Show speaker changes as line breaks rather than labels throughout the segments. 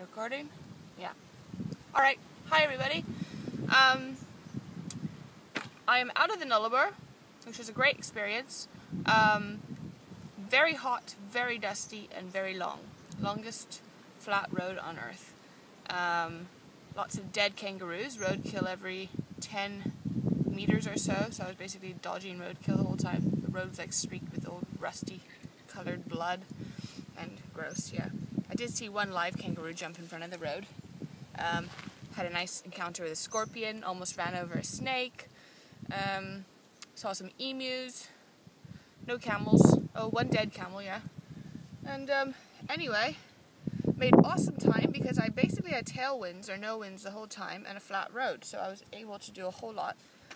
Recording? Yeah. Alright, hi everybody. I am out of the Nullarbor, which was a great experience. Very hot, very dusty, and very long. Longest flat road on earth. Lots of dead kangaroos, roadkill every 10 meters or so, so I was basically dodging roadkill the whole time. The road was like streaked with old rusty colored blood and gross, yeah. I did see one live kangaroo jump in front of the road. Had a nice encounter with a scorpion, almost ran over a snake. Saw some emus, no camels. Oh, one dead camel, yeah. And anyway, made awesome time because I basically had tailwinds or no winds the whole time and a flat road, so I was able to do a whole lot.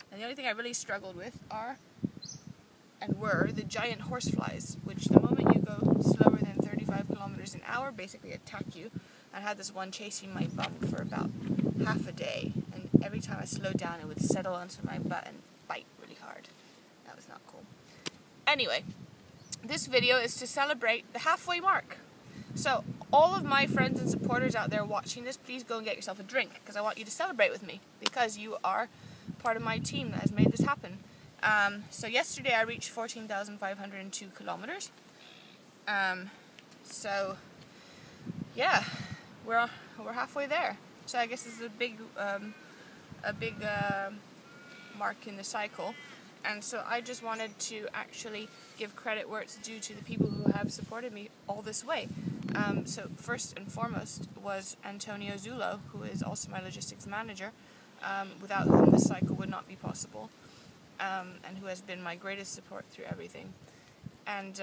And the only thing I really struggled with were the giant horseflies, which the moment you go slower than 35 kilometers an hour basically attack you. I had this one chasing my bum for about half a day, and every time I slowed down it would settle onto my butt and bite really hard. That was not cool. Anyway, this video is to celebrate the halfway mark. So all of my friends and supporters out there watching this, please go and get yourself a drink, because I want you to celebrate with me, because you are part of my team that has made this happen. So yesterday I reached 14,502 kilometers. So yeah, we're halfway there. So I guess this is a big mark in the cycle. And so I just wanted to actually give credit where it's due to the people who have supported me all this way. So first and foremost was Antonio Zullo, who is also my logistics manager, without whom this cycle would not be possible, and who has been my greatest support through everything. And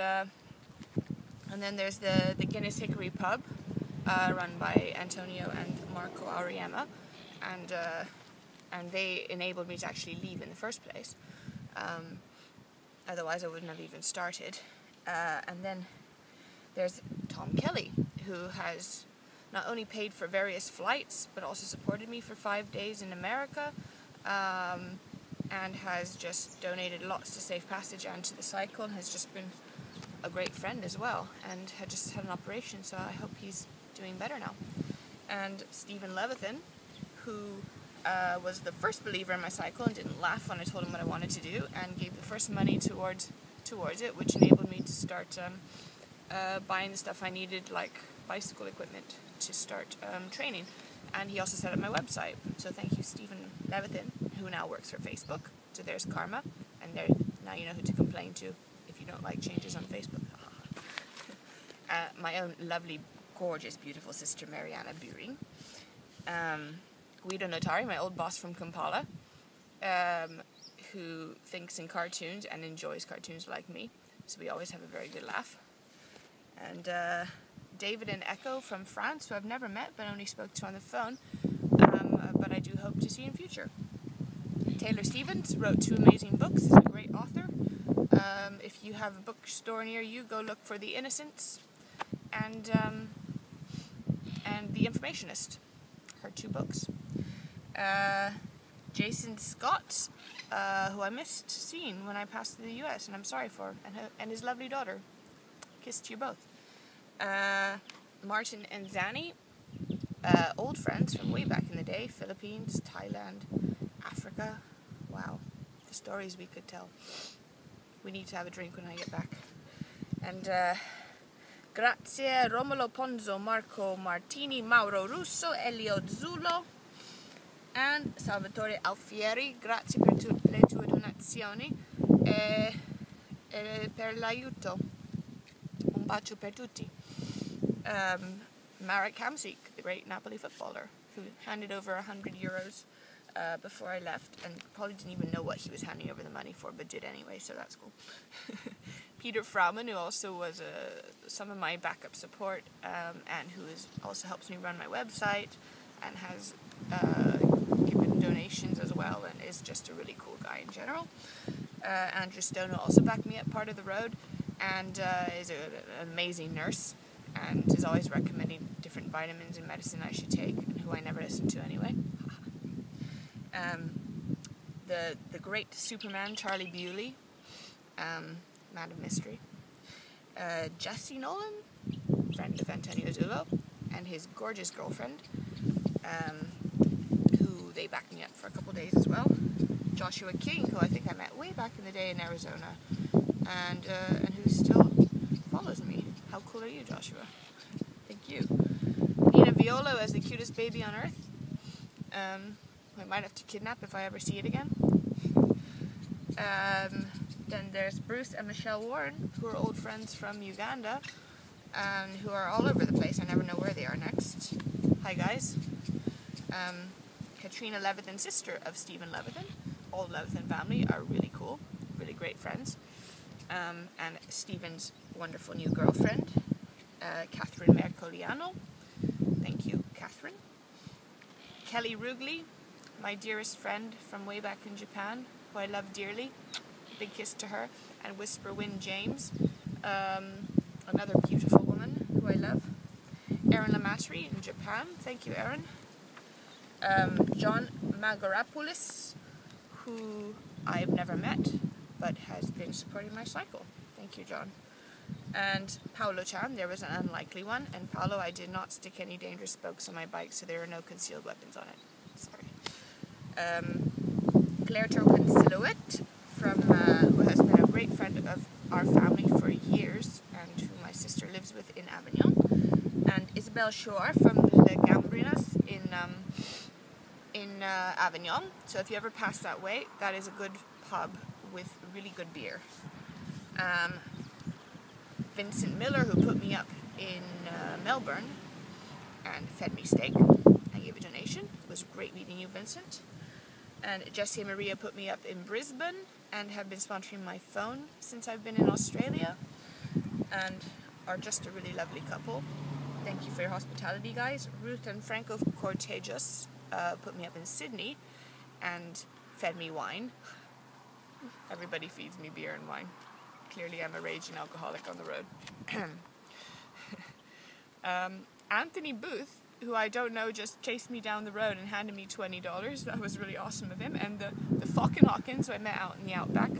then there's the Guinness Hickory Pub, run by Antonio and Marco Auriemma, and they enabled me to actually leave in the first place. Otherwise I wouldn't have even started. And then there's Tom Kelly, who has not only paid for various flights, but also supported me for 5 days in America, and has just donated lots to Safe Passage and to the cycle, and has just been a great friend as well, and had just had an operation, so I hope he's doing better now. And Stephen Levithan, who was the first believer in my cycle and didn't laugh when I told him what I wanted to do, and gave the first money towards it, which enabled me to start buying the stuff I needed, like bicycle equipment, to start training. And he also set up my website. So thank you, Stephen Levithan, who now works for Facebook. So there's karma, and now you know who to complain to if you don't like changes on Facebook. My own lovely, gorgeous, beautiful sister, Mariana Buhring. Guido Notari, my old boss from Kampala, who thinks in cartoons and enjoys cartoons like me. So we always have a very good laugh. And David and Echo from France, who I've never met but only spoke to on the phone, but I do hope to see in future. Taylor Stevens wrote 2 amazing books, is a great author. If you have a bookstore near you, go look for The Innocents and The Informationist, her 2 books. Jason Scott, who I missed seeing when I passed through the US, and I'm sorry for, and his lovely daughter. Kiss to you both. Martin and Zani, old friends from way back in the day, Philippines, Thailand, Africa. Wow, the stories we could tell. We need to have a drink when I get back. And grazie Romolo Ponzo, Marco Martini, Mauro Russo, Elio Zullo, and Salvatore Alfieri. Grazie per le tue donazioni e per l'aiuto. Un bacio per tutti. Marek Hamsik, the great Napoli footballer, who handed over €100 before I left, and probably didn't even know what he was handing over the money for, but did anyway, so that's cool. Peter Frauman, who also was some of my backup support, and who also helps me run my website, and has given donations as well, and is just a really cool guy in general. Andrew Stone, who also backed me up part of the road, and is an amazing nurse, and is always recommending different vitamins and medicine I should take, and who I never listen to anyway. The great Superman, Charlie Bewley, Man of Mystery. Jesse Nolan, friend of Antonio Zullo, and his gorgeous girlfriend, who they backed me up for a couple days as well. Joshua King, who I think I met way back in the day in Arizona, and who still follows me. How cool are you, Joshua? Thank you. Nina Violo as the cutest baby on earth. I might have to kidnap if I ever see it again. Then there's Bruce and Michelle Warren, who are old friends from Uganda, and who are all over the place. I never know where they are next. Hi guys. Katrina Levithan, sister of Stephen Levithan. All Levithan family are really cool, really great friends. And Stephen's wonderful new girlfriend, Catherine Mercoliano. Thank you, Catherine. Kelly Rugley, my dearest friend from way back in Japan, who I love dearly. Big kiss to her. And Whisper Wind James, another beautiful woman who I love. Erin Lamatri in Japan. Thank you, Erin. John Magoropoulos, who I've never met, but has been supporting my cycle. Thank you, John. And Paolo Chan, there was an unlikely one, and Paolo, I did not stick any dangerous spokes on my bike, so there are no concealed weapons on it. Sorry. Claire Token Silhouette, who has been a great friend of our family for years, and who my sister lives with in Avignon. And Isabelle Chouard from Le Gambrinas in Avignon. So if you ever pass that way, that is a good pub with really good beer. Vincent Miller, who put me up in Melbourne and fed me steak. I gave a donation. It was great meeting you, Vincent. And Jessie and Maria put me up in Brisbane and have been sponsoring my phone since I've been in Australia, and are just a really lovely couple. Thank you for your hospitality, guys. Ruth and Franco Cortejos put me up in Sydney and fed me wine. Everybody feeds me beer and wine. Clearly I'm a raging alcoholic on the road. Anthony Booth, who I don't know, just chased me down the road and handed me $20. That was really awesome of him. And the fucking Hawkins, who I met out in the outback,